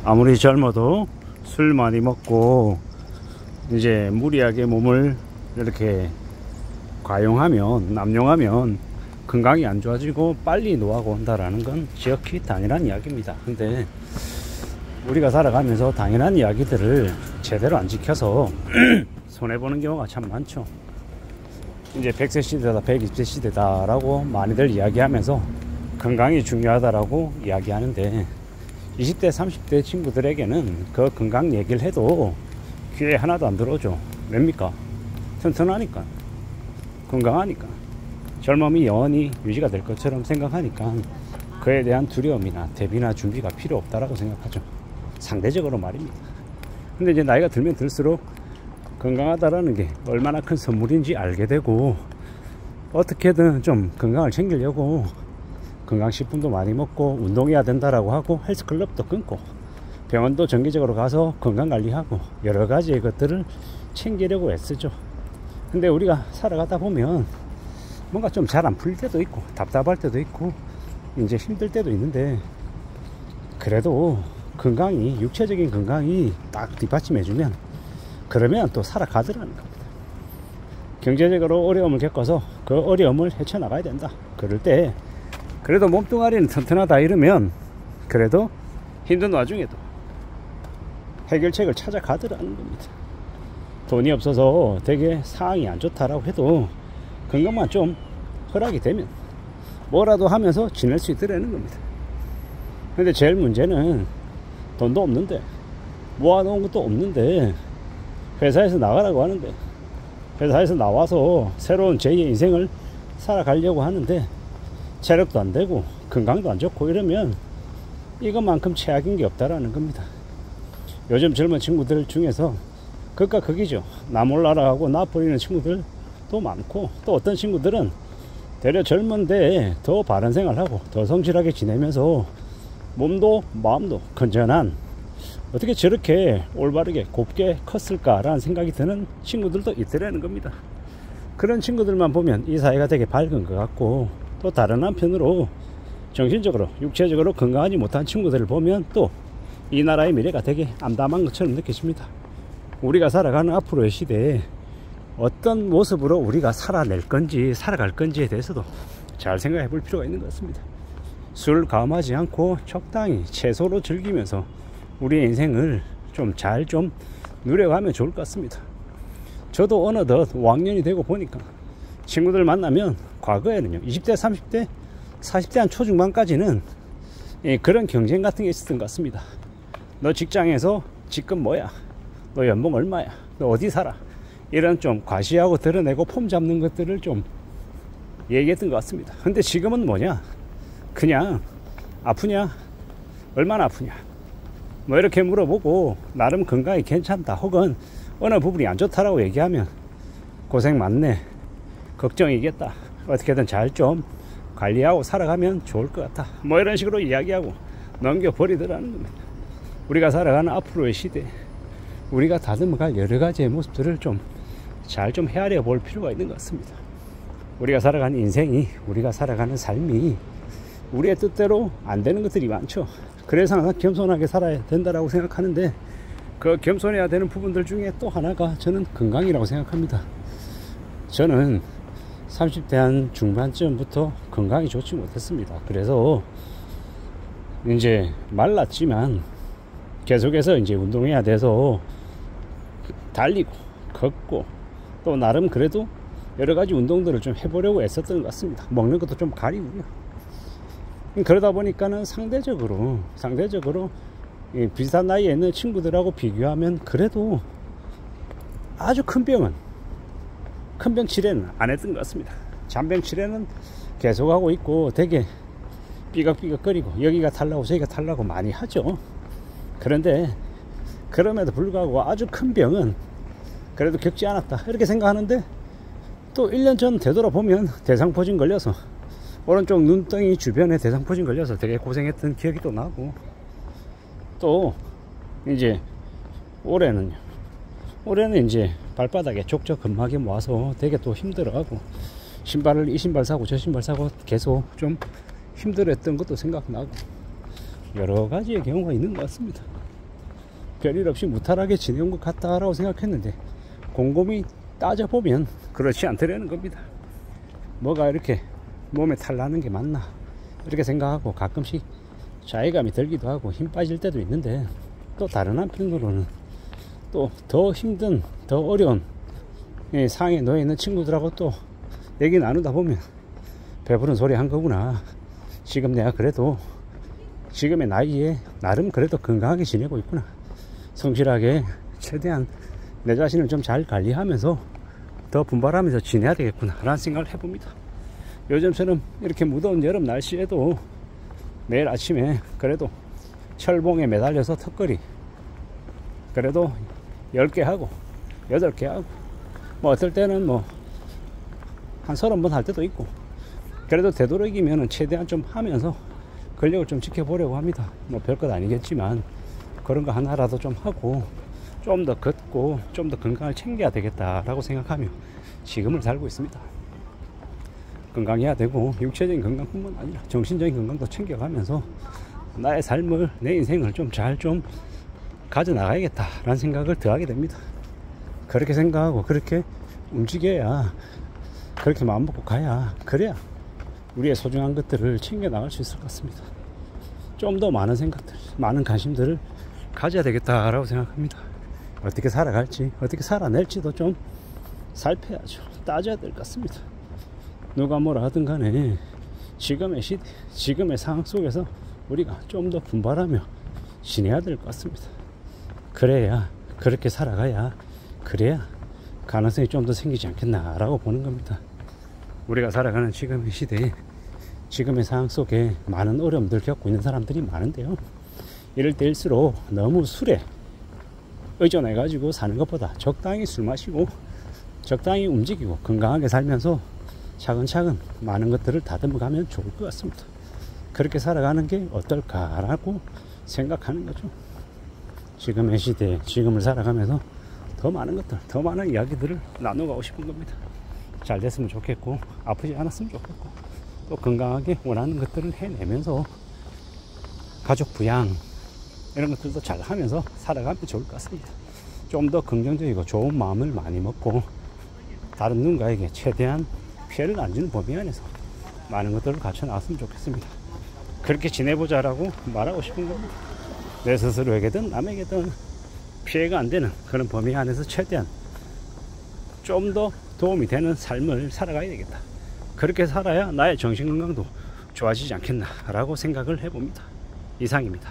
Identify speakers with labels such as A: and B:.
A: 아무리 젊어도 술 많이 먹고 이제 무리하게 몸을 이렇게 과용하면, 남용하면 건강이 안 좋아지고 빨리 노화가 온다라는 건 지극히 당연한 이야기입니다. 근데 우리가 살아가면서 당연한 이야기들을 제대로 안 지켜서 손해보는 경우가 참 많죠. 이제 100세 시대다, 120세 시대다 라고 많이들 이야기하면서 건강이 중요하다라고 이야기하는데 20대 30대 친구들에게는 그 건강 얘기를 해도 귀에 하나도 안 들어오죠. 왜입니까? 튼튼하니까, 건강하니까, 젊음이 영원히 유지가 될 것처럼 생각하니까 그에 대한 두려움이나 대비나 준비가 필요 없다라고 생각하죠. 상대적으로 말입니다. 근데 이제 나이가 들면 들수록 건강하다라는 게 얼마나 큰 선물인지 알게 되고, 어떻게든 좀 건강을 챙기려고 건강식품도 많이 먹고 운동해야 된다라고 하고 헬스클럽도 끊고 병원도 정기적으로 가서 건강관리하고 여러 가지의 것들을 챙기려고 애쓰죠. 근데 우리가 살아가다 보면 뭔가 좀 잘 안 풀릴 때도 있고 답답할 때도 있고 이제 힘들 때도 있는데, 그래도 건강이, 육체적인 건강이 딱 뒷받침해주면 그러면 또 살아가더라는 겁니다. 경제적으로 어려움을 겪어서 그 어려움을 헤쳐나가야 된다. 그럴 때 그래도 몸뚱아리는 튼튼하다 이러면 그래도 힘든 와중에도 해결책을 찾아가더라는 겁니다. 돈이 없어서 되게 상황이 안 좋다라고 해도 건강만 좀 허락이 되면 뭐라도 하면서 지낼 수 있더라는 겁니다. 근데 제일 문제는 돈도 없는데, 모아놓은 것도 없는데, 회사에서 나가라고 하는데, 회사에서 나와서 새로운 제2의 인생을 살아가려고 하는데 체력도 안 되고 건강도 안 좋고 이러면 이것만큼 최악인 게 없다라는 겁니다. 요즘 젊은 친구들 중에서 극과 극이죠. 나 몰라라 하고 나 버리는 친구들도 많고, 또 어떤 친구들은 되려 젊은데 더 바른 생활하고 더 성실하게 지내면서 몸도 마음도 건전한, 어떻게 저렇게 올바르게 곱게 컸을까라는 생각이 드는 친구들도 있더라는 겁니다. 그런 친구들만 보면 이 사회가 되게 밝은 것 같고, 또 다른 한편으로 정신적으로 육체적으로 건강하지 못한 친구들을 보면 또 이 나라의 미래가 되게 암담한 것처럼 느껴집니다. 우리가 살아가는 앞으로의 시대에 어떤 모습으로 우리가 살아낼 건지 살아갈 건지에 대해서도 잘 생각해 볼 필요가 있는 것 같습니다. 술 가음하지 않고 적당히 채소로 즐기면서 우리의 인생을 좀 잘 좀 누려가면 좋을 것 같습니다. 저도 어느덧 5학년이 되고 보니까 친구들 만나면 과거에는요 20대 30대 40대 한 초중반까지는 그런 경쟁 같은 게 있었던 것 같습니다. 너 직장에서 직급 뭐야, 너 연봉 얼마야, 너 어디 살아, 이런 좀 과시하고 드러내고 폼 잡는 것들을 좀 얘기했던 것 같습니다. 근데 지금은 뭐냐, 그냥 아프냐, 얼마나 아프냐 뭐 이렇게 물어보고 나름 건강이 괜찮다 혹은 어느 부분이 안 좋다라고 얘기하면 고생 많네, 걱정이겠다, 어떻게든 잘 좀 관리하고 살아가면 좋을 것 같다, 뭐 이런 식으로 이야기하고 넘겨버리더라는 겁니다. 우리가 살아가는 앞으로의 시대, 우리가 다듬어갈 여러 가지의 모습들을 좀 잘 좀 헤아려 볼 필요가 있는 것 같습니다. 우리가 살아가는 인생이, 우리가 살아가는 삶이 우리의 뜻대로 안 되는 것들이 많죠. 그래서 항상 겸손하게 살아야 된다라고 생각하는데, 그 겸손해야 되는 부분들 중에 또 하나가 저는 건강이라고 생각합니다. 저는 30대 한 중반쯤부터 건강이 좋지 못했습니다. 그래서 이제 말랐지만 계속해서 이제 운동해야 돼서 달리고 걷고 또 나름 그래도 여러 가지 운동들을 좀 해보려고 애썼던 것 같습니다. 먹는 것도 좀 가리고요. 그러다 보니까는 상대적으로 비슷한 나이에 있는 친구들하고 비교하면 그래도 아주 큰 병 치레는 안 했던 것 같습니다. 잔병 치레는 계속하고 있고 되게 삐걱삐걱거리고 여기가 탈라고 저기가 탈라고 많이 하죠. 그런데 그럼에도 불구하고 아주 큰 병은 그래도 겪지 않았다 이렇게 생각하는데, 또 1년 전 되돌아보면 대상포진 걸려서 오른쪽 눈덩이 주변에 대상포진 걸려서 되게 고생했던 기억이 또 나고, 또 이제 올해는 이제 발바닥에 족저근막이 모아서 되게 또 힘들어하고 신발을 이 신발 사고 저 신발 사고 계속 좀 힘들었던 것도 생각나고 여러 가지의 경우가 있는 것 같습니다. 별일 없이 무탈하게 지내온 것 같다라고 생각했는데 곰곰이 따져보면 그렇지 않더라는 겁니다. 뭐가 이렇게 몸에 탈나는 게 맞나 이렇게 생각하고 가끔씩 자괴감이 들기도 하고 힘 빠질 때도 있는데, 또 다른 한편으로는 또 더 힘든 더 어려운 상황에 놓여 있는 친구들하고 또 얘기 나누다 보면 배부른 소리 한 거구나. 지금 내가 그래도 지금의 나이에 나름 그래도 건강하게 지내고 있구나. 성실하게 최대한 내 자신을 좀 잘 관리하면서 더 분발하면서 지내야 되겠구나 라는 생각을 해봅니다. 요즘처럼 이렇게 무더운 여름 날씨에도 매일 아침에 그래도 철봉에 매달려서 턱걸이 그래도 10개 하고 8개 하고 뭐 어떨 때는 뭐 한 30번 할 때도 있고, 그래도 되도록이면 최대한 좀 하면서 근력을 좀 지켜보려고 합니다. 뭐 별것 아니겠지만 그런 거 하나라도 좀 하고 좀 더 걷고 좀 더 건강을 챙겨야 되겠다라고 생각하며 지금을 살고 있습니다. 건강해야 되고 육체적인 건강뿐만 아니라 정신적인 건강도 챙겨가면서 나의 삶을, 내 인생을 좀 잘 좀 가져나가야겠다라는 생각을 더하게 됩니다. 그렇게 생각하고 그렇게 움직여야, 그렇게 마음먹고 가야, 그래야 우리의 소중한 것들을 챙겨나갈 수 있을 것 같습니다. 좀 더 많은 생각들, 많은 관심들을 가져야 되겠다라고 생각합니다. 어떻게 살아갈지, 어떻게 살아낼지도 좀 살펴야죠. 따져야 될 것 같습니다. 누가 뭐라 하든 간에 지금의 시대, 지금의 상황 속에서 우리가 좀 더 분발하며 지내야 될 것 같습니다. 그래야, 그렇게 살아가야, 그래야 가능성이 좀 더 생기지 않겠나 라고 보는 겁니다. 우리가 살아가는 지금의 시대에, 지금의 상황 속에 많은 어려움들 겪고 있는 사람들이 많은데요, 이럴 때일수록 너무 술에 의존해 가지고 사는 것보다 적당히 술 마시고 적당히 움직이고 건강하게 살면서 차근차근 많은 것들을 다듬어 가면 좋을 것 같습니다. 그렇게 살아가는 게 어떨까라고 생각하는 거죠. 지금의 시대에 지금을 살아가면서 더 많은 것들, 더 많은 이야기들을 나눠가고 싶은 겁니다. 잘 됐으면 좋겠고 아프지 않았으면 좋겠고 또 건강하게 원하는 것들을 해내면서 가족 부양 이런 것들도 잘 하면서 살아가면 좋을 것 같습니다. 좀 더 긍정적이고 좋은 마음을 많이 먹고 다른 누군가에게 최대한 피해를 안 주는 범위 안에서 많은 것들을 갖춰 나왔으면 좋겠습니다. 그렇게 지내보자라고 말하고 싶은 겁니다. 내 스스로에게든 남에게든 피해가 안 되는 그런 범위 안에서 최대한 좀 더 도움이 되는 삶을 살아가야 되겠다. 그렇게 살아야 나의 정신건강도 좋아지지 않겠나 라고 생각을 해봅니다. 이상입니다.